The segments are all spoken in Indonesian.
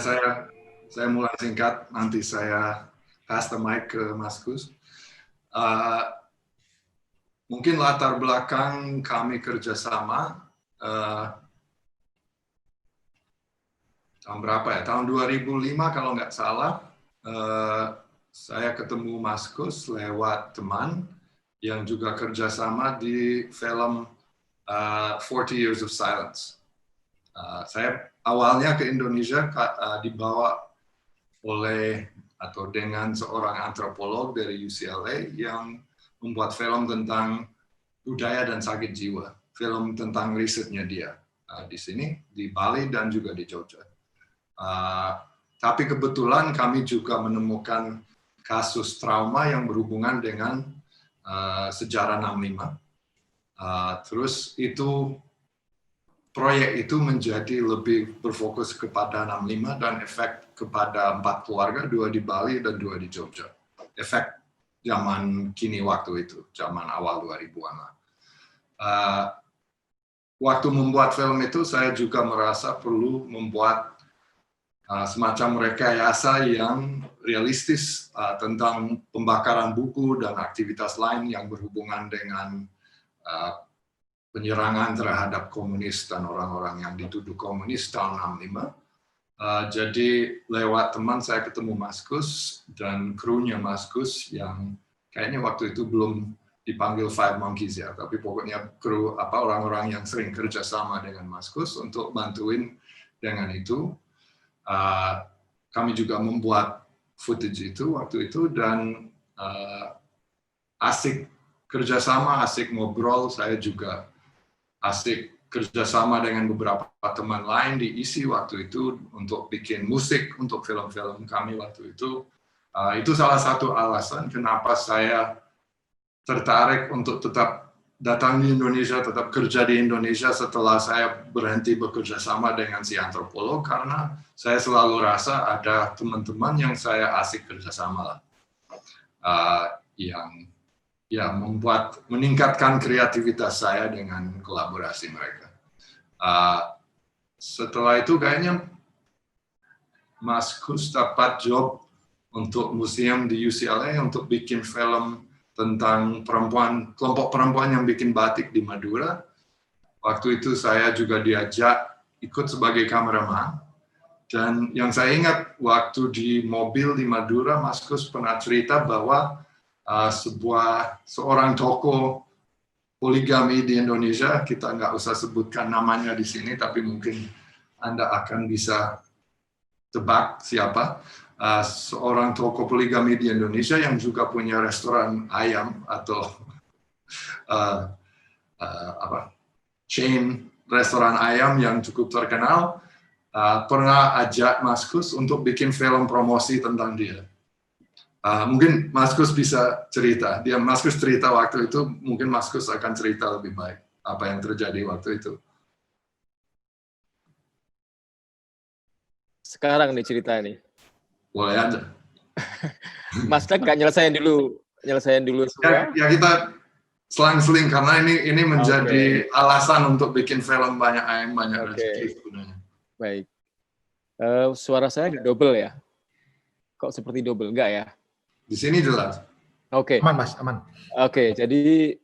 saya mulai singkat, nanti saya pass the mic ke Mas Gus. Mungkin latar belakang kami kerjasama tahun berapa ya? Tahun 2005 kalau nggak salah, saya ketemu Mas Gus lewat teman yang juga kerjasama di film 40 Years of Silence. Saya awalnya ke Indonesia dibawa oleh atau dengan seorang antropolog dari UCLA yang membuat film tentang budaya dan sakit jiwa, film tentang risetnya dia di sini, di Bali dan juga di Jogja. Tapi kebetulan kami juga menemukan kasus trauma yang berhubungan dengan sejarah 65. Terus proyek itu menjadi lebih berfokus kepada 65 dan efek kepada 4 keluarga, 2 di Bali dan 2 di Jogja. Efek zaman kini waktu itu, zaman awal 2000-an lah. Waktu membuat film itu saya juga merasa perlu membuat semacam rekayasa yang realistis tentang pembakaran buku dan aktivitas lain yang berhubungan dengan penyerangan terhadap komunis dan orang-orang yang dituduh komunis tahun 65. Jadi lewat teman saya ketemu Mas Gus dan krunya Mas Gus yang kayaknya waktu itu belum dipanggil Five Monkeys ya, tapi pokoknya kru orang-orang yang sering kerja sama dengan Mas Gus untuk bantuin dengan itu. Kami juga membuat footage itu waktu itu dan asik kerjasama, asik ngobrol. Saya juga asik kerjasama dengan beberapa teman lain di ISI waktu itu untuk bikin musik untuk film-film kami waktu itu. Itu salah satu alasan kenapa saya tertarik untuk tetap datang di Indonesia, tetap kerja di Indonesia setelah saya berhenti bekerja sama dengan si antropolog, karena saya selalu rasa ada teman-teman yang saya asik kerjasama lah, yang meningkatkan kreativitas saya dengan kolaborasi mereka. Setelah itu kayaknya Mas Gus dapat job untuk museum di UCLA untuk bikin film tentang kelompok perempuan yang bikin batik di Madura. Waktu itu saya juga diajak ikut sebagai kameraman. Dan yang saya ingat waktu di mobil di Madura, Mas Gus pernah cerita bahwa seorang tokoh poligami di Indonesia, kita nggak usah sebutkan namanya di sini, tapi mungkin Anda akan bisa tebak siapa. Seorang tokoh poligami di Indonesia yang juga punya restoran ayam atau chain restoran ayam yang cukup terkenal, pernah ajak Mas Gus untuk bikin film promosi tentang dia. Mungkin Mas Gus bisa cerita. Mas Gus cerita waktu itu, mungkin Mas Gus akan cerita lebih baik apa yang terjadi waktu itu. Sekarang nih cerita nih. Boleh aja. Mas Dak nggak nyelesain dulu semua. Ya kita selang-seling karena ini menjadi alasan untuk bikin film banyak ayam, banyak rezeki sebenarnya. Baik. Suara saya nggak double ya? Kok seperti double? Enggak ya? Di sini jelas. Oke. Aman Mas, aman. Oke, jadi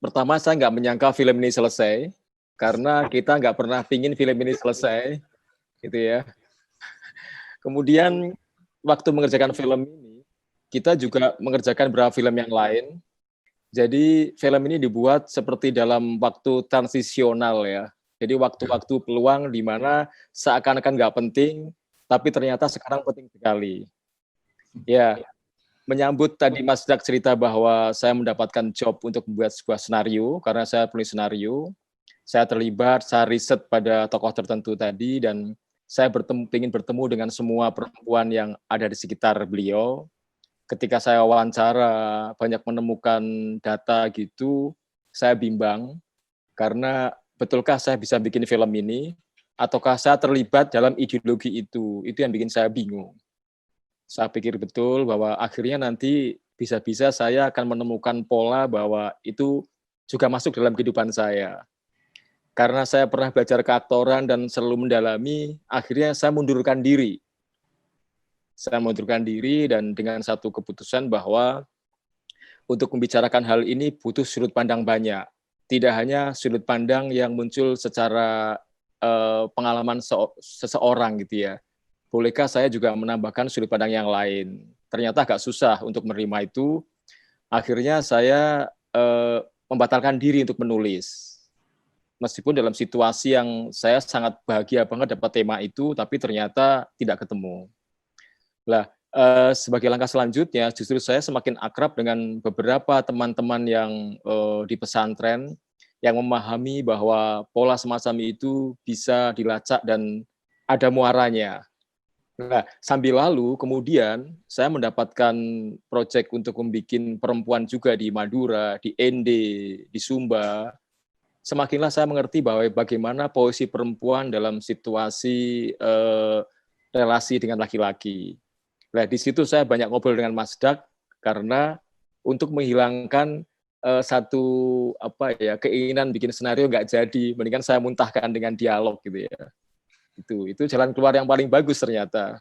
pertama saya nggak menyangka film ini selesai karena kita nggak pernah pingin film ini selesai, gitu ya. Kemudian waktu mengerjakan film ini, kita juga mengerjakan beberapa film yang lain. Jadi film ini dibuat seperti dalam waktu transisional ya. Jadi waktu-waktu peluang di mana seakan-akan nggak penting, tapi ternyata sekarang penting sekali. Ya, menyambut tadi Mas Dak cerita bahwa saya mendapatkan job untuk membuat sebuah senario, karena saya penulis senario, saya terlibat, saya riset pada tokoh tertentu tadi, dan saya ingin bertemu dengan semua perempuan yang ada di sekitar beliau. Ketika saya wawancara, banyak menemukan data gitu, saya bimbang, karena betulkah saya bisa bikin film ini, ataukah saya terlibat dalam ideologi itu yang bikin saya bingung. Saya pikir betul bahwa akhirnya nanti bisa-bisa saya akan menemukan pola bahwa itu juga masuk dalam kehidupan saya. karena saya pernah belajar keaktoran dan selalu mendalami, akhirnya saya mundurkan diri. Saya mundurkan diri dan dengan satu keputusan bahwa untuk membicarakan hal ini butuh sudut pandang banyak. Tidak hanya sudut pandang yang muncul secara pengalaman seseorang gitu ya. Bolehkah saya juga menambahkan sudut pandang yang lain? Ternyata agak susah untuk menerima itu. Akhirnya saya membatalkan diri untuk menulis. Meskipun dalam situasi yang saya sangat bahagia banget dapat tema itu, tapi ternyata tidak ketemu. Lah, sebagai langkah selanjutnya, justru saya semakin akrab dengan beberapa teman-teman yang di pesantren, yang memahami bahwa pola semacam itu bisa dilacak dan ada muaranya. Nah, sambil lalu kemudian saya mendapatkan proyek untuk membuat perempuan juga di Madura, di Ende, di Sumba. Semakinlah saya mengerti bahwa bagaimana posisi perempuan dalam situasi relasi dengan laki-laki. Nah, di situ saya banyak ngobrol dengan Mas Dak karena untuk menghilangkan satu keinginan bikin senario nggak jadi, mendingan saya muntahkan dengan dialog gitu ya. Itu jalan keluar yang paling bagus ternyata,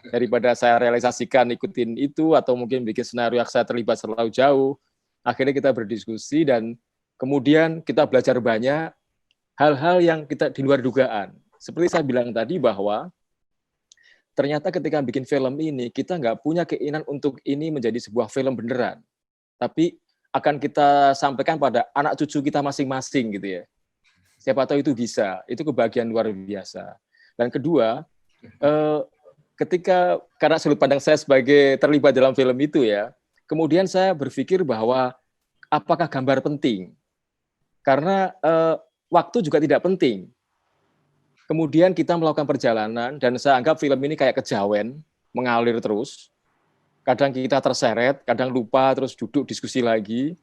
daripada saya realisasikan ikutin itu atau mungkin bikin senario yang saya terlibat terlalu jauh. Akhirnya kita berdiskusi dan kemudian kita belajar banyak hal-hal yang kita di luar dugaan. Seperti saya bilang tadi bahwa ternyata ketika bikin film ini kita nggak punya keinginan untuk ini menjadi sebuah film beneran, tapi akan kita sampaikan pada anak cucu kita masing-masing gitu ya. Siapa tahu itu bisa, itu kebahagiaan luar biasa. Dan kedua, karena sudut pandang saya sebagai terlibat dalam film itu ya, kemudian saya berpikir bahwa apakah gambar penting? Karena waktu juga tidak penting. Kemudian kita melakukan perjalanan, dan saya anggap film ini kayak kejawen, mengalir terus. Kadang kita terseret, kadang lupa, terus duduk diskusi lagi.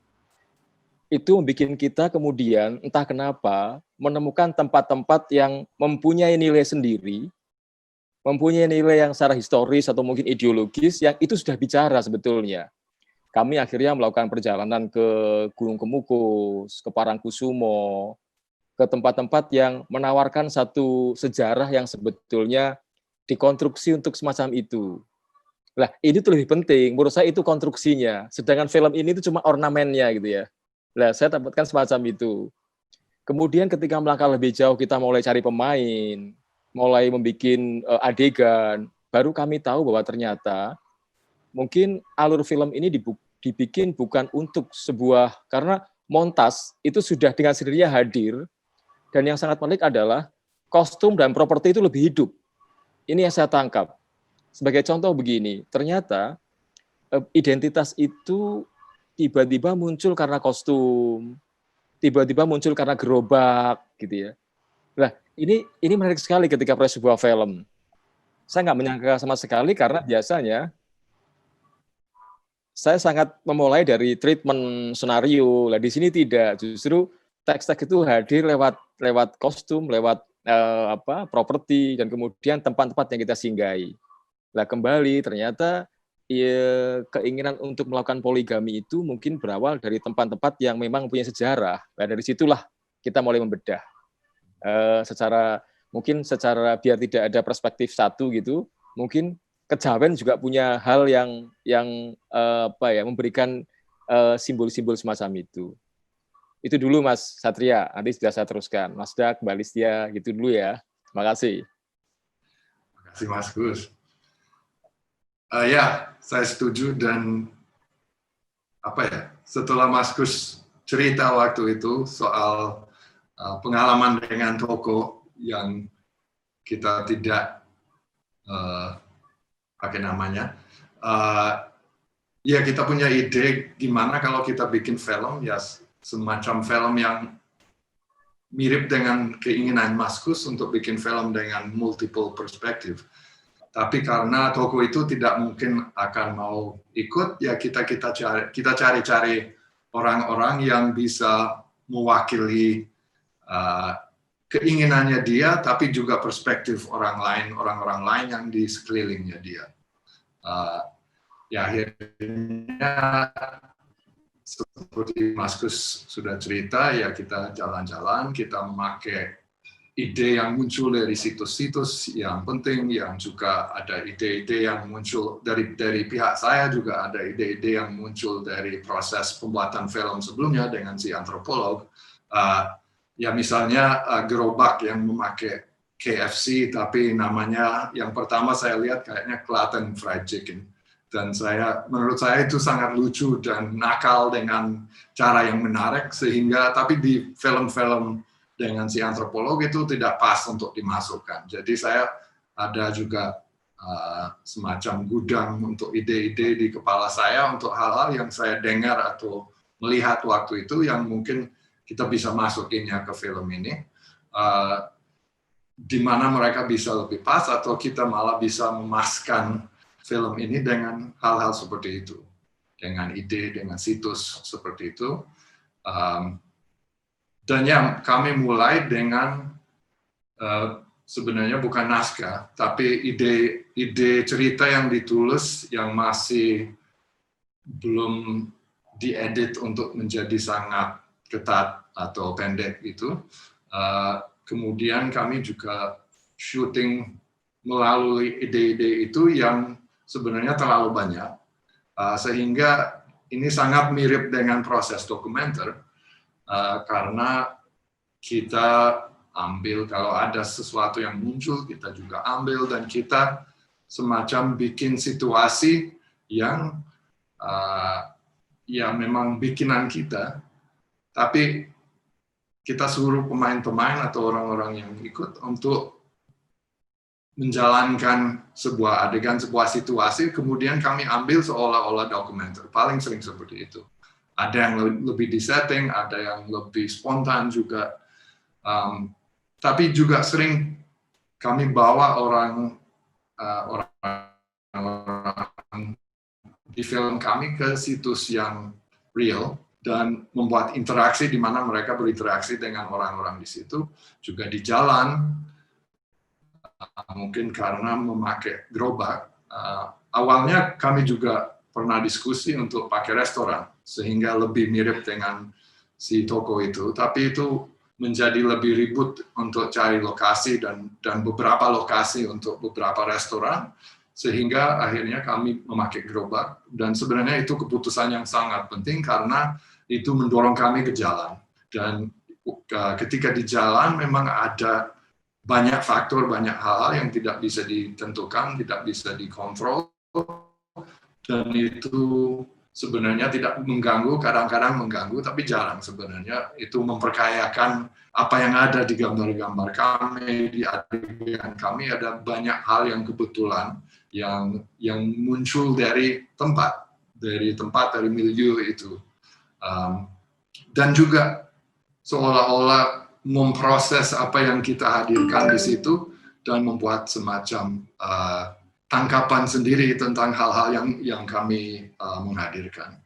Itu membuat kita kemudian entah kenapa menemukan tempat-tempat yang mempunyai nilai sendiri, mempunyai nilai yang secara historis atau mungkin ideologis yang itu sudah bicara sebetulnya. Kami akhirnya melakukan perjalanan ke Gunung Kemukus, ke Parangkusumo, ke tempat-tempat yang menawarkan satu sejarah yang sebetulnya dikonstruksi untuk semacam itu. Lah, ini tuh lebih penting. Menurut saya itu konstruksinya. Sedangkan film ini itu cuma ornamennya gitu ya. Nah, saya dapatkan semacam itu. Kemudian ketika melangkah lebih jauh, kita mulai cari pemain, mulai membuat adegan, baru kami tahu bahwa ternyata mungkin alur film ini dibikin bukan untuk sebuah, karena montas itu sudah dengan sendirinya hadir, dan yang sangat menarik adalah kostum dan properti itu lebih hidup. Ini yang saya tangkap. Sebagai contoh begini, ternyata identitas itu tiba-tiba muncul karena kostum, tiba-tiba muncul karena gerobak, gitu ya. Nah, ini menarik sekali ketika proses sebuah film. Saya nggak menyangka sama sekali karena biasanya saya sangat memulai dari treatment senario. Nah, di sini tidak, justru teks-teks itu hadir lewat kostum, lewat properti, dan kemudian tempat-tempat yang kita singgahi. Nah, kembali ternyata keinginan untuk melakukan poligami itu mungkin berawal dari tempat-tempat yang memang punya sejarah. Nah, dari situlah kita mulai membedah. Secara biar tidak ada perspektif satu gitu, mungkin kejawen juga punya hal yang memberikan simbol-simbol semacam itu. Itu dulu Mas Satria, nanti sudah saya teruskan. Mas Dak, Mbak Listia, gitu dulu ya. Terima kasih. Terima kasih Mas Gus. Ya, saya setuju, dan setelah Mas Gus cerita waktu itu soal pengalaman dengan toko yang kita tidak pakai namanya, ya kita punya ide gimana kalau kita bikin film, ya semacam film yang mirip dengan keinginan Mas Gus untuk bikin film dengan multiple perspektif. Tapi karena toko itu tidak mungkin akan mau ikut, ya kita cari orang-orang yang bisa mewakili keinginannya dia, tapi juga perspektif orang-orang lain yang di sekelilingnya dia. Ya akhirnya seperti Maskus sudah cerita, ya kita jalan-jalan, kita memakai ide yang muncul dari situs-situs yang penting, yang juga ada ide-ide yang muncul dari pihak saya, juga ada ide-ide yang muncul dari proses pembuatan film sebelumnya dengan si antropolog. Ya misalnya gerobak yang memakai KFC, tapi namanya yang pertama saya lihat kayaknya Klaten Fried Chicken. Dan menurut saya itu sangat lucu dan nakal dengan cara yang menarik, sehingga tapi di film-film dengan si antropolog itu tidak pas untuk dimasukkan. Jadi saya ada juga semacam gudang untuk ide-ide di kepala saya untuk hal-hal yang saya dengar atau melihat waktu itu yang mungkin kita bisa masukinnya ke film ini, di mana mereka bisa lebih pas atau kita malah bisa memaskan film ini dengan hal-hal seperti itu, dengan ide, dengan situs seperti itu. Dan ya, kami mulai dengan sebenarnya bukan naskah, tapi ide cerita yang ditulis yang masih belum diedit untuk menjadi sangat ketat atau pendek itu. Kemudian kami juga syuting melalui ide-ide itu yang sebenarnya terlalu banyak, sehingga ini sangat mirip dengan proses dokumenter, karena kita ambil kalau ada sesuatu yang muncul, kita juga ambil, dan kita semacam bikin situasi yang ya memang bikinan kita, tapi kita suruh pemain-pemain atau orang-orang yang ikut untuk menjalankan sebuah adegan, sebuah situasi, kemudian kami ambil seolah-olah dokumenter. Paling sering seperti itu. Ada yang lebih disetting, ada yang lebih spontan juga. Tapi juga sering kami bawa orang di film kami ke situs yang real dan membuat interaksi di mana mereka berinteraksi dengan orang-orang di situ, juga di jalan. Mungkin karena memakai gerobak. Awalnya kami juga pernah diskusi untuk pakai restoran, sehingga lebih mirip dengan si toko itu, tapi itu menjadi lebih ribut untuk cari lokasi dan beberapa lokasi untuk beberapa restoran, sehingga akhirnya kami memakai gerobak, dan sebenarnya itu keputusan yang sangat penting karena itu mendorong kami ke jalan. Dan ketika di jalan memang ada banyak faktor, banyak hal yang tidak bisa ditentukan, tidak bisa dikontrol, dan itu sebenarnya tidak mengganggu, kadang-kadang mengganggu, tapi jarang sebenarnya. Itu memperkayakan apa yang ada di gambar-gambar kami, di adegan kami, ada banyak hal yang kebetulan, yang muncul dari tempat, dari milieu itu. Dan juga seolah-olah memproses apa yang kita hadirkan di situ dan membuat semacam tangkapan sendiri tentang hal-hal yang kami menghadirkan.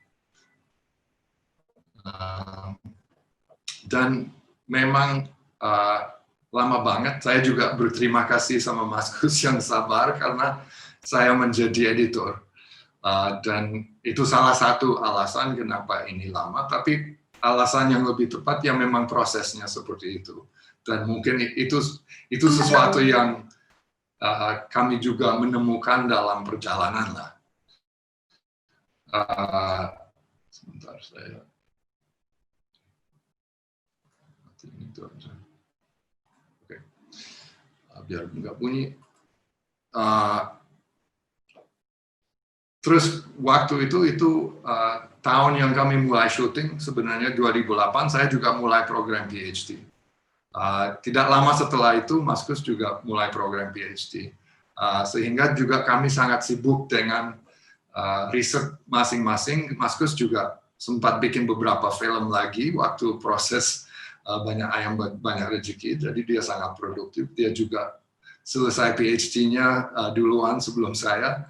Dan memang lama banget, saya juga berterima kasih sama Mas Gus yang sabar karena saya menjadi editor. Dan itu salah satu alasan kenapa ini lama, tapi alasan yang lebih tepat ya memang prosesnya seperti itu. Dan mungkin itu sesuatu yang kami juga menemukan dalam perjalanan lah. Sebentar saya. Oke. Biar nggak bunyi. Terus waktu itu tahun yang kami mulai syuting, sebenarnya 2008 saya juga mulai program PhD. Tidak lama setelah itu, Mas Gus juga mulai program PhD. Sehingga juga kami sangat sibuk dengan riset masing-masing. Mas Gus juga sempat bikin beberapa film lagi waktu proses banyak ayam banyak rezeki, jadi dia sangat produktif. Dia juga selesai PhD-nya duluan sebelum saya.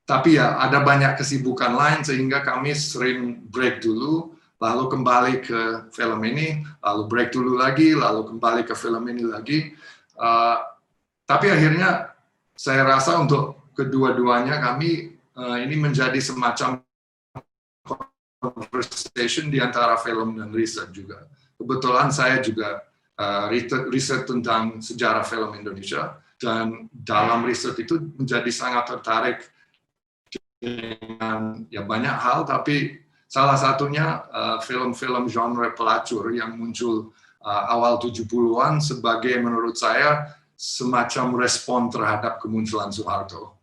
Tapi ya ada banyak kesibukan lain sehingga kami sering break dulu, lalu kembali ke film ini, lalu break dulu lagi, lalu kembali ke film ini lagi. Tapi akhirnya saya rasa untuk kedua-duanya kami ini menjadi semacam conversation di antara film dan riset juga. Kebetulan saya juga riset tentang sejarah film Indonesia, dan dalam riset itu menjadi sangat tertarik dengan ya banyak hal, tapi salah satunya film-film genre pelacur yang muncul awal 70-an sebagai, menurut saya, semacam respon terhadap kemunculan Soeharto,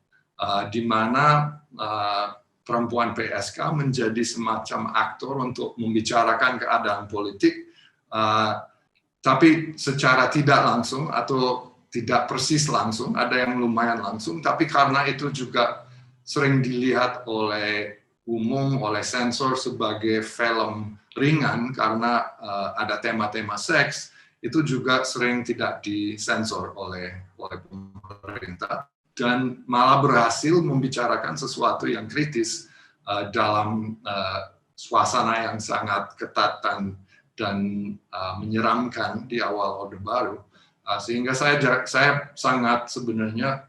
di mana perempuan PSK menjadi semacam aktor untuk membicarakan keadaan politik, tapi secara tidak langsung atau tidak persis langsung, ada yang lumayan langsung, tapi karena itu juga sering dilihat oleh umum, oleh sensor sebagai film ringan karena ada tema-tema seks, itu juga sering tidak disensor oleh pemerintah, dan malah berhasil membicarakan sesuatu yang kritis dalam suasana yang sangat ketat dan menyeramkan di awal Orde Baru, sehingga saya sangat sebenarnya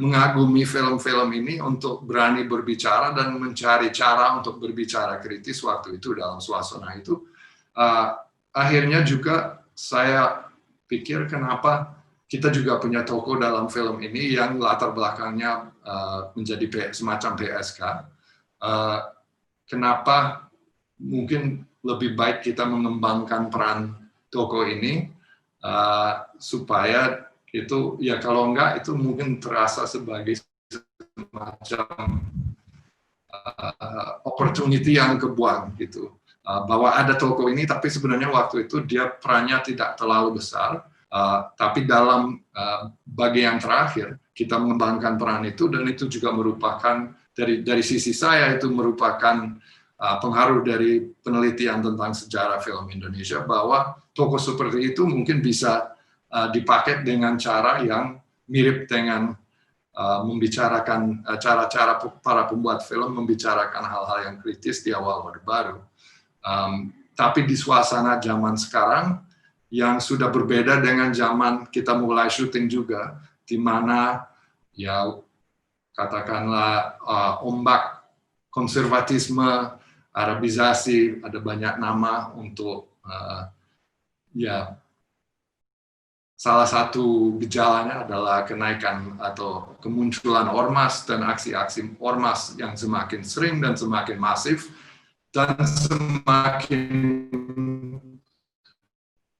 mengagumi film-film ini untuk berani berbicara dan mencari cara untuk berbicara kritis waktu itu dalam suasana itu. Akhirnya juga saya pikir kenapa kita juga punya tokoh dalam film ini yang latar belakangnya menjadi semacam PSK. Kenapa mungkin lebih baik kita mengembangkan peran tokoh ini supaya itu, ya kalau enggak itu mungkin terasa sebagai semacam opportunity yang kebuang gitu, bahwa ada tokoh ini tapi sebenarnya waktu itu dia perannya tidak terlalu besar, tapi dalam bagian terakhir kita mengembangkan peran itu, dan itu juga merupakan dari sisi saya itu merupakan pengaruh dari penelitian tentang sejarah film Indonesia, bahwa tokoh seperti itu mungkin bisa dipakai dengan cara yang mirip dengan membicarakan cara-cara para pembuat film membicarakan hal-hal yang kritis di awal Orde Baru. Tapi di suasana zaman sekarang yang sudah berbeda dengan zaman kita mulai syuting juga, di mana ya katakanlah ombak konservatisme, Arabisasi, ada banyak nama untuk ya salah satu gejalanya adalah kenaikan atau kemunculan ormas dan aksi-aksi ormas yang semakin sering dan semakin masif dan semakin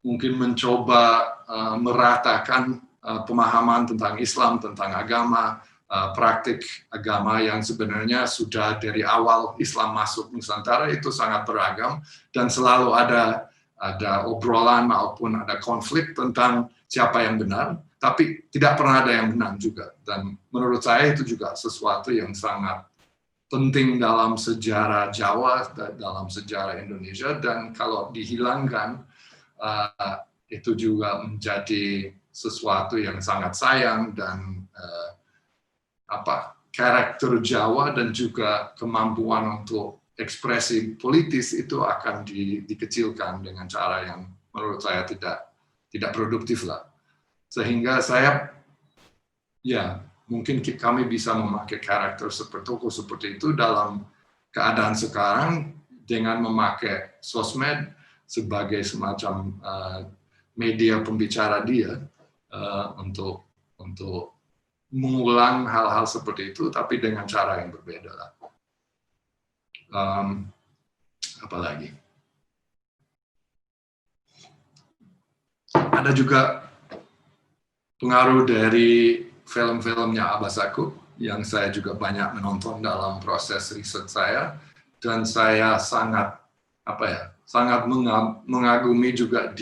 mungkin mencoba meratakan pemahaman tentang Islam, tentang agama, praktik agama yang sebenarnya sudah dari awal Islam masuk Nusantara itu sangat beragam, dan selalu ada obrolan maupun ada konflik tentang siapa yang benar, tapi tidak pernah ada yang benar juga. Dan menurut saya itu juga sesuatu yang sangat penting dalam sejarah Jawa, dalam sejarah Indonesia, dan kalau dihilangkan itu juga menjadi sesuatu yang sangat sayang, dan karakter Jawa dan juga kemampuan untuk ekspresi politis itu akan dikecilkan dengan cara yang menurut saya tidak produktif lah. Sehingga saya ya mungkin kami bisa memakai karakter tokoh seperti itu dalam keadaan sekarang dengan memakai sosmed sebagai semacam media pembicara dia untuk mengulang hal-hal seperti itu, tapi dengan cara yang berbeda lah. Apalagi ada juga pengaruh dari film-filmnya Abas Yakub yang saya juga banyak menonton dalam proses riset saya, dan saya sangat mengagumi juga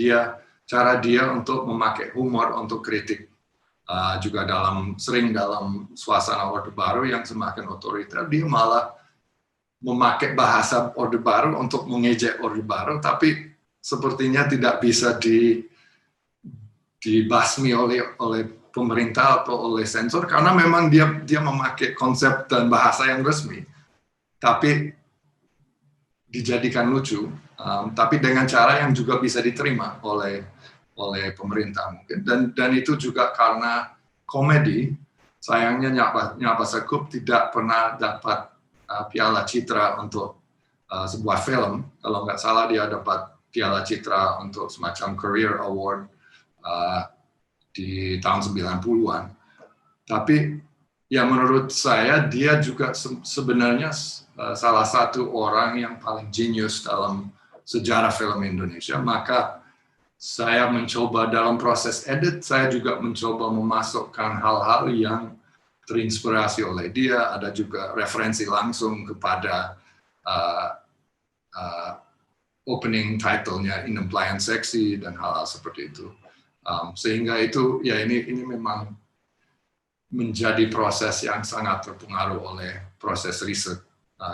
cara dia untuk memakai humor untuk kritik. Juga sering dalam suasana Orde Baru yang semakin otoriter, dia malah memakai bahasa Orde Baru untuk mengejek Orde Baru, tapi sepertinya tidak bisa dibasmi oleh pemerintah atau oleh sensor, karena memang dia memakai konsep dan bahasa yang resmi, tapi dijadikan lucu, tapi dengan cara yang juga bisa diterima oleh pemerintah mungkin, dan itu juga karena komedi. Sayangnya Abas Yakub tidak pernah dapat Piala Citra untuk sebuah film. Kalau nggak salah dia dapat Piala Citra untuk semacam Career Award di tahun 90-an. Tapi ya menurut saya dia juga sebenarnya salah satu orang yang paling jenius dalam sejarah film Indonesia. Maka saya mencoba dalam proses edit, saya juga mencoba memasukkan hal-hal yang terinspirasi oleh dia. Ada juga referensi langsung kepada opening title-nya Inem Pelayan Seksi dan hal-hal seperti itu. Sehingga itu ya ini memang menjadi proses yang sangat terpengaruh oleh proses riset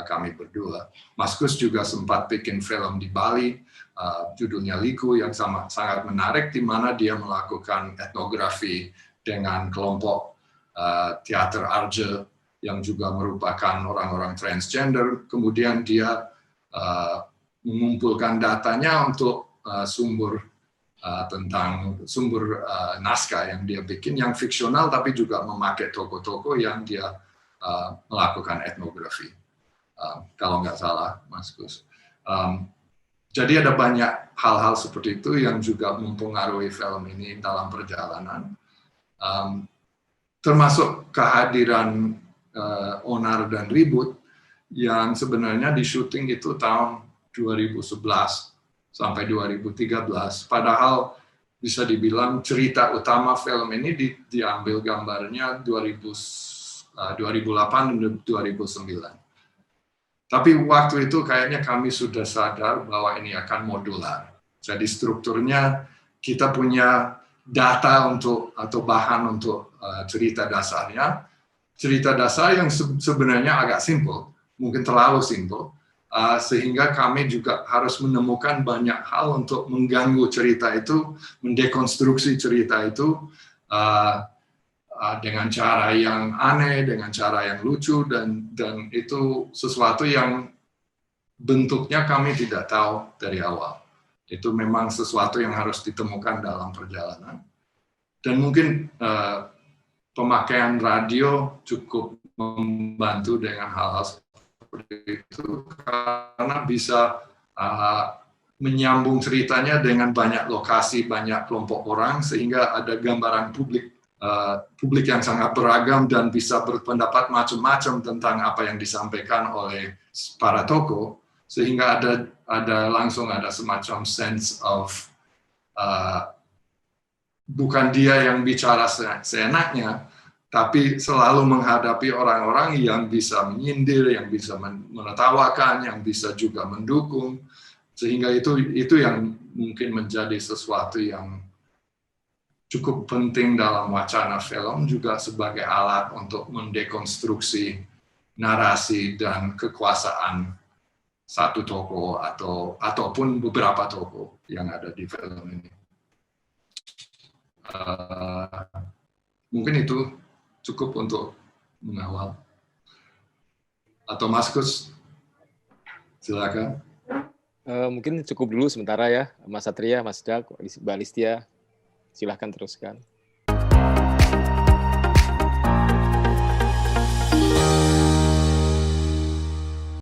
kami berdua. Mas Kus juga sempat bikin film di Bali, judulnya Liku, yang sangat menarik, di mana dia melakukan etnografi dengan kelompok teater Arje yang juga merupakan orang-orang transgender. Kemudian dia mengumpulkan datanya untuk tentang sumber naskah yang dia bikin, yang fiksional tapi juga memakai tokoh-tokoh yang dia melakukan etnografi. Kalau nggak salah, Mas Kus. Jadi ada banyak hal-hal seperti itu yang juga mempengaruhi film ini dalam perjalanan. Termasuk kehadiran Onar dan Ribut yang sebenarnya di syuting itu tahun 2011 sampai 2013. Padahal bisa dibilang cerita utama film ini diambil gambarnya 2008 dan 2009. Tapi waktu itu kayaknya kami sudah sadar bahwa ini akan modular. Jadi strukturnya kita punya data atau bahan untuk cerita dasarnya. Cerita dasar yang sebenarnya agak simpel, mungkin terlalu simpel, sehingga kami juga harus menemukan banyak hal untuk mengganggu cerita itu, mendekonstruksi cerita itu dengan cara yang aneh, dengan cara yang lucu, dan itu sesuatu yang bentuknya kami tidak tahu dari awal. Itu memang sesuatu yang harus ditemukan dalam perjalanan. Dan mungkin pemakaian radio cukup membantu dengan hal-hal seperti itu, karena bisa menyambung ceritanya dengan banyak lokasi, banyak kelompok orang, sehingga ada gambaran publik yang sangat beragam dan bisa berpendapat macam-macam tentang apa yang disampaikan oleh para tokoh, sehingga langsung ada semacam sense of bukan dia yang bicara seenaknya, tapi selalu menghadapi orang-orang yang bisa menyindir, yang bisa menertawakan, yang bisa juga mendukung, sehingga itu yang mungkin menjadi sesuatu yang cukup penting dalam wacana film, juga sebagai alat untuk mendekonstruksi narasi dan kekuasaan satu tokoh ataupun beberapa tokoh yang ada di film ini. Mungkin itu cukup untuk mengawal. Atau Mas Kus, silakan. Mungkin cukup dulu sementara ya, Mas Satria, Mas Dak, Mbak Listia. Silahkan teruskan.